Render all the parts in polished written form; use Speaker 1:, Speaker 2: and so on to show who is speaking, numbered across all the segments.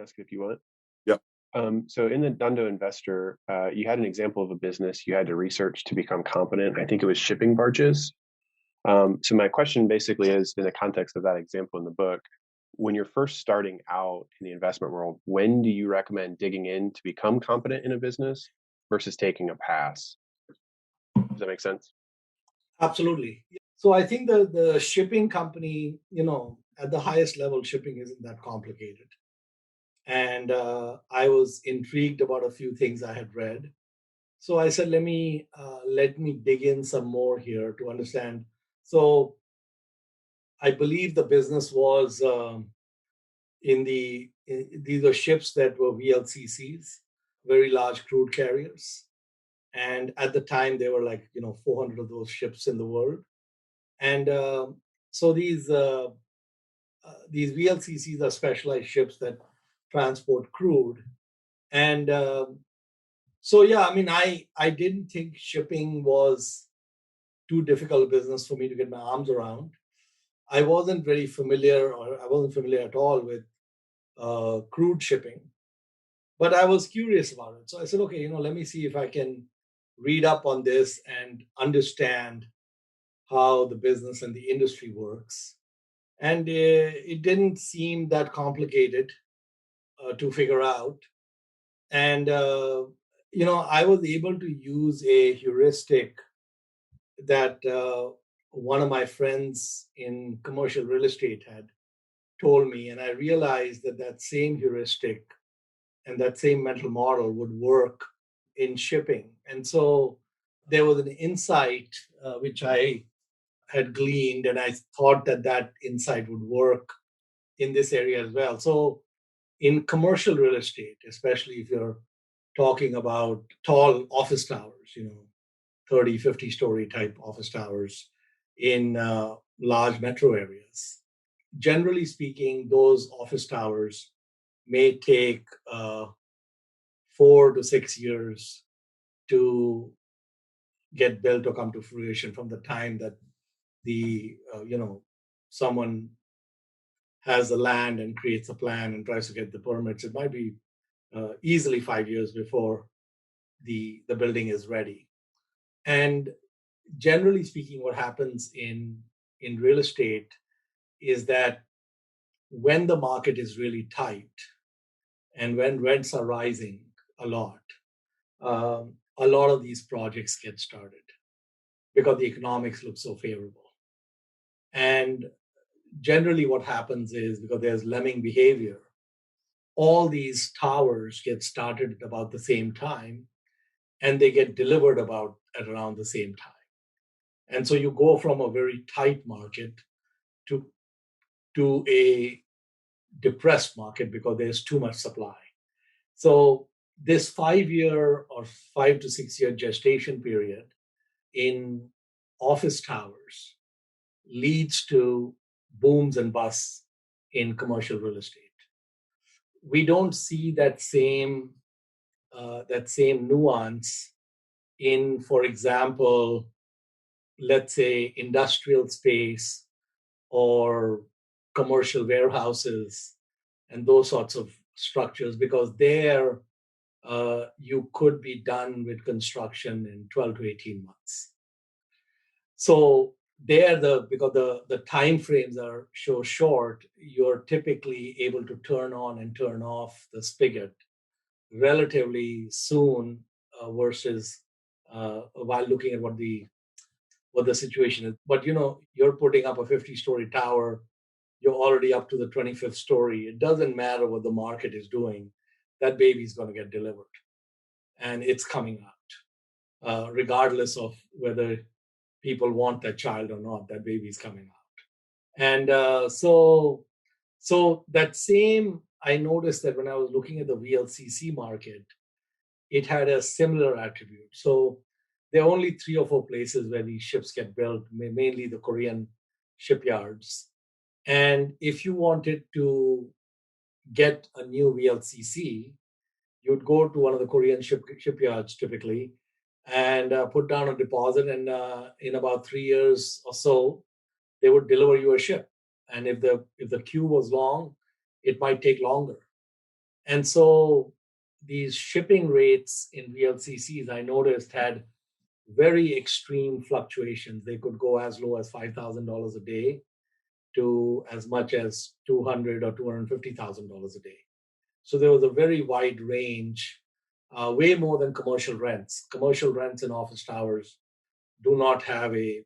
Speaker 1: ask if you want.
Speaker 2: Yeah.
Speaker 1: So in the Dundo Investor, you had an example of a business you had to research to become competent. I think it was shipping barges. So my question basically is, in the context of that example in the book, when you're first starting out in the investment world, when do you recommend digging in to become competent in a business versus taking a pass? Does that make sense?
Speaker 3: Absolutely. So I think the shipping company, at the highest level, shipping isn't that complicated. And I was intrigued about a few things I had read. So I said, let me dig in some more here to understand. So I believe the business was these are ships that were VLCCs, very large crude carriers. And at the time, there were 400 of those ships in the world. And so these VLCCs are specialized ships that transport crude. And so, yeah, I mean, I didn't think shipping was too difficult a business for me to get my arms around. I wasn't familiar at all with crude shipping, but I was curious about it. So I said, okay, let me see if I can read up on this and understand how the business and the industry works. And it didn't seem that complicated to figure out. And, I was able to use a heuristic that one of my friends in commercial real estate had told me. And I realized that same heuristic and that same mental model would work in shipping. And so there was an insight which I had gleaned, and I thought that insight would work in this area as well. So in commercial real estate, especially if you're talking about tall office towers, 30, 50-story type office towers in large metro areas, generally speaking, those office towers may take 4 to 6 years to get built or come to fruition from the time that someone has the land and creates a plan and tries to get the permits. It might be easily 5 years before the building is ready. And generally speaking, what happens in real estate is that when the market is really tight and when rents are rising a lot of these projects get started because the economics look so favorable. And generally what happens is, because there's lemming behavior, all these towers get started at about the same time and they get delivered at around the same time. And so you go from a very tight market to a depressed market because there's too much supply. So this 5-year or 5 to 6 year gestation period in office towers leads to booms and busts in commercial real estate. We don't see that same nuance in, for example, let's say industrial space or commercial warehouses and those sorts of structures, because there you could be done with construction in 12 to 18 months. So there, because the time frames are so short, you're typically able to turn on and turn off the spigot relatively soon versus while looking at what the situation is. But you're putting up a 50-story tower, you're already up to the 25th story. It doesn't matter what the market is doing. That baby's going to get delivered, and it's coming out, regardless of whether people want that child or not. That baby's coming out. And so that same, I noticed that when I was looking at the VLCC market, it had a similar attribute. So there are only 3 or 4 places where these ships get built, mainly the Korean shipyards. And if you wanted to get a new VLCC, you'd go to one of the Korean shipyards typically and put down a deposit, and in about 3 years or so, they would deliver you a ship. And if the queue was long, it might take longer. And so these shipping rates in VLCCs, I noticed, had very extreme fluctuations. They could go as low as $5,000 a day to as much as 200 or $250,000 a day. So there was a very wide range, way more than commercial rents. Commercial rents in office towers do not have a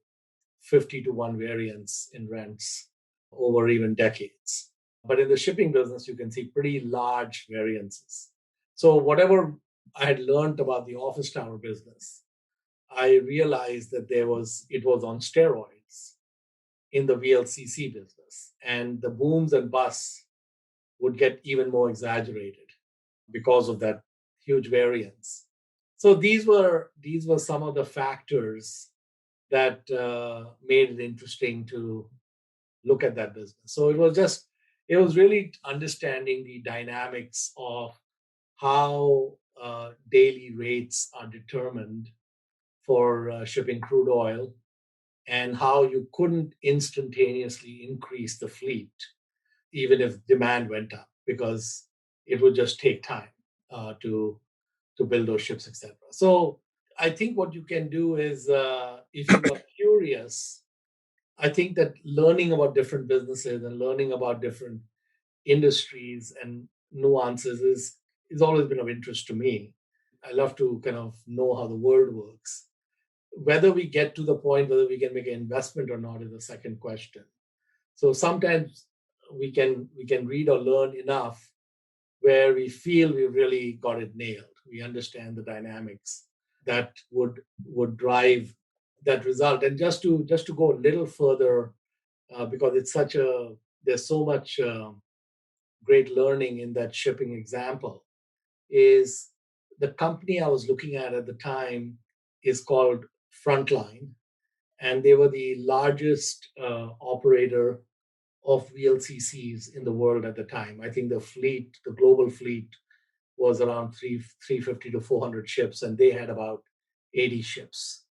Speaker 3: 50 to 1 variance in rents over even decades. But in the shipping business, you can see pretty large variances. So, whatever I had learned about the office tower business, I realized that it was on steroids in the VLCC business. And the booms and busts would get even more exaggerated because of that huge variance. So these were some of the factors that made it interesting to look at that business. So it was really understanding the dynamics of how daily rates are determined for shipping crude oil and how you couldn't instantaneously increase the fleet even if demand went up because it would just take time to build those ships, etc. So I think what you can do is if you are curious, I think that learning about different businesses and learning about different industries and nuances is always been of interest to me. I love to kind of know how the world works. Whether we get to the point whether we can make an investment or not is a second question. So sometimes we can read or learn enough where we feel we've really got it nailed. We understand the dynamics that would drive that result. And just to go a little further, because it's such a there's so much great learning in that shipping example, is the company I was looking at the time is called Frontline, and they were the largest operator of VLCCs in the world at the time. I think the global fleet, was around 350 to 400 ships, and they had about 80 ships.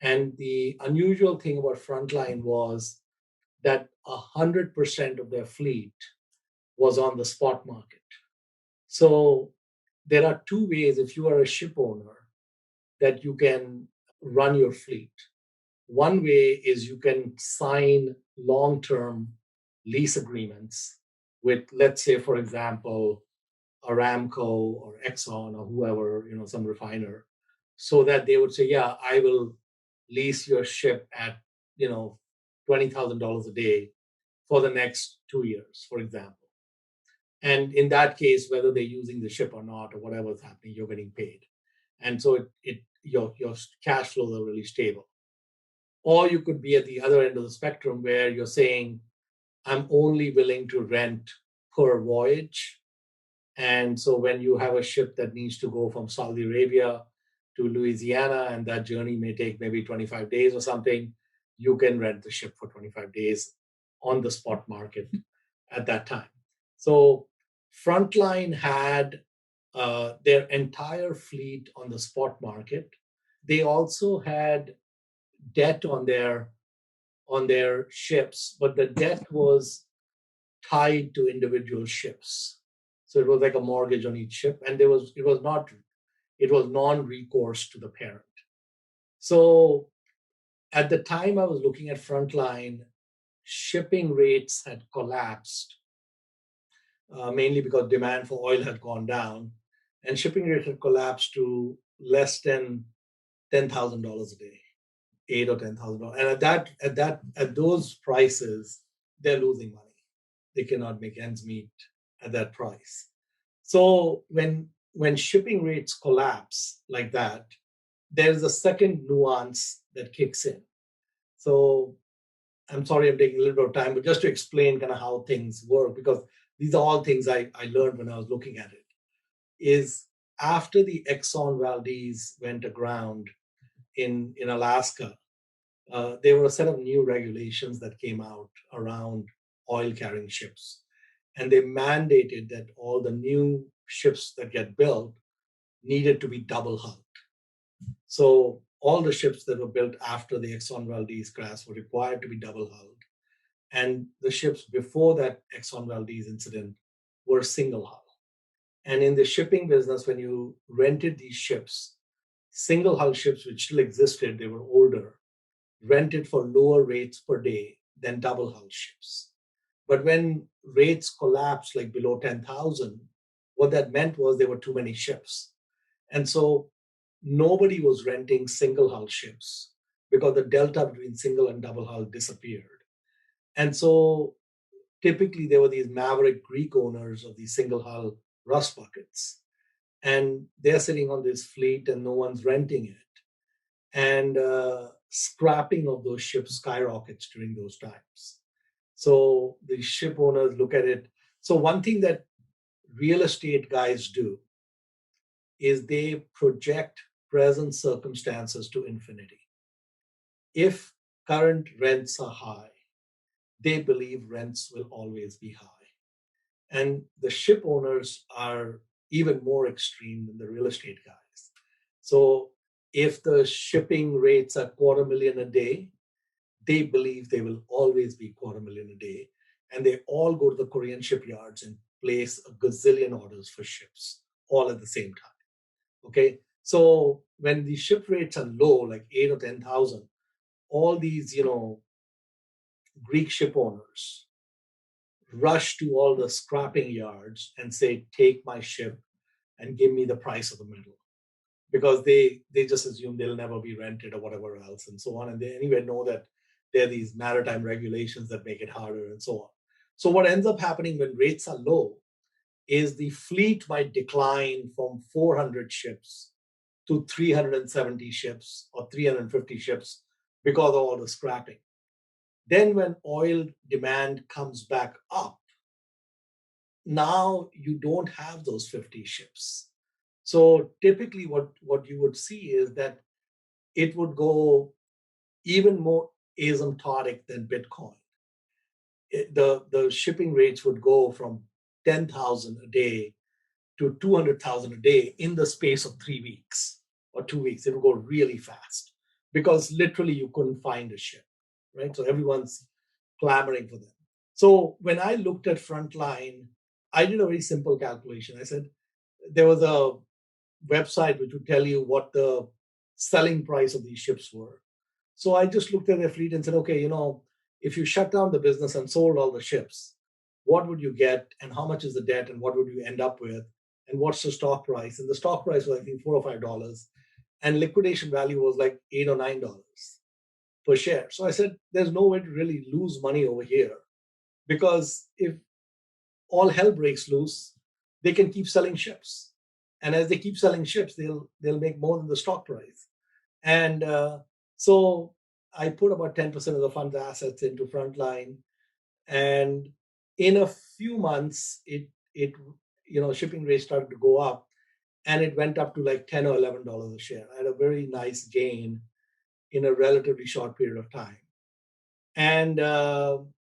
Speaker 3: And the unusual thing about Frontline was that 100% of their fleet was on the spot market. So there are two ways if you are a ship owner that you can run your fleet. One way is you can sign long term lease agreements with, let's say, for example, Aramco or Exxon or whoever, some refiner, so that they would say, yeah, I will lease your ship at, you know, $20,000 a day for the next 2 years, for example. And in that case, whether they're using the ship or not, or whatever's happening, you're getting paid. And so your cash flows are really stable. Or you could be at the other end of the spectrum where you're saying, I'm only willing to rent per voyage. And so when you have a ship that needs to go from Saudi Arabia to Louisiana, and that journey may take maybe 25 days or something, you can rent the ship for 25 days on the spot market at that time. So Frontline had their entire fleet on the spot market. They also had debt on their ships, but the debt was tied to individual ships. So it was like a mortgage on each ship, and it was non-recourse to the parent. So at the time I was looking at Frontline, shipping rates had collapsed, mainly because demand for oil had gone down, and shipping rates had collapsed to less than $10,000 a day, $8,000 or $10,000. And at those prices, they're losing money. They cannot make ends meet at that price. So when shipping rates collapse like that, there's a second nuance that kicks in. So I'm sorry I'm taking a little bit of time, but just to explain kind of how things work, because these are all things I learned when I was looking at it, is after the Exxon Valdez went aground in Alaska, there were a set of new regulations that came out around oil carrying ships. And they mandated that all the new ships that get built needed to be double hulled. So all the ships that were built after the Exxon Valdez crash were required to be double hulled. And the ships before that Exxon Valdez incident were single hull. And in the shipping business, when you rented these ships, single hull ships, which still existed, they were older, rented for lower rates per day than double hull ships. But when rates collapsed like below 10,000, what that meant was there were too many ships. And so nobody was renting single hull ships because the delta between single and double hull disappeared. And so typically there were these maverick Greek owners of these single hull rust buckets. And they're sitting on this fleet and no one's renting it. And scrapping of those ships skyrockets during those times. So the ship owners look at it. So one thing that real estate guys do is they project present circumstances to infinity. If current rents are high, they believe rents will always be high. And the ship owners are even more extreme than the real estate guys. So if the shipping rates are 250,000 a day, they believe they will always be 250,000 a day. And they all go to the Korean shipyards and place a gazillion orders for ships all at the same time. Okay. So when the ship rates are low, like 8 or 10,000, all these, Greek ship owners rush to all the scrapping yards and say, take my ship and give me the price of the metal. Because they just assume they'll never be rented or whatever else and so on. And they anyway know that there are these maritime regulations that make it harder and so on. So what ends up happening when rates are low is the fleet might decline from 400 ships to 370 ships or 350 ships because of all the scrapping. Then when oil demand comes back up, now you don't have those 50 ships. So typically what you would see is that it would go even more asymptotic than Bitcoin. The shipping rates would go from 10,000 a day to 200,000 a day in the space of 3 weeks or 2 weeks. It would go really fast because literally you couldn't find a ship, right? So everyone's clamoring for them. So when I looked at Frontline, I did a very simple calculation. I said there was a website which would tell you what the selling price of these ships were. So I just looked at their fleet and said, okay, if you shut down the business and sold all the ships, what would you get and how much is the debt and what would you end up with and what's the stock price? And the stock price was, I think, $4 or $5 and liquidation value was like $8 or $9 per share. So I said, there's no way to really lose money over here because if all hell breaks loose, they can keep selling ships. And as they keep selling ships, they'll make more than the stock price. And so I put about 10% of the fund's assets into Frontline, and in a few months, it shipping rates started to go up, and it went up to like $10 or $11 a share. I had a very nice gain in a relatively short period of time, and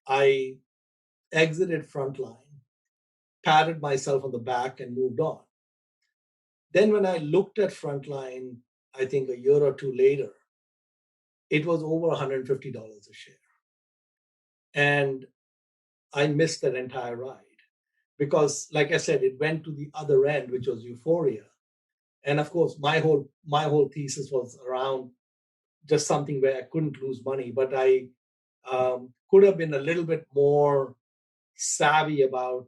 Speaker 3: I exited Frontline, patted myself on the back, and moved on. Then when I looked at Frontline, I think a year or two later, it was over $150 a share. And I missed that entire ride because, like I said, it went to the other end, which was euphoria. And of course, my whole thesis was around just something where I couldn't lose money, but I could have been a little bit more savvy about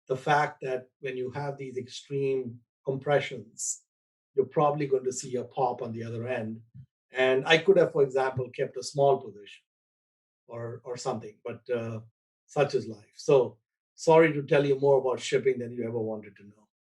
Speaker 3: the fact that when you have these extreme compressions, you're probably going to see a pop on the other end. And I could have, for example, kept a small position or something, but such is life. So sorry to tell you more about shipping than you ever wanted to know.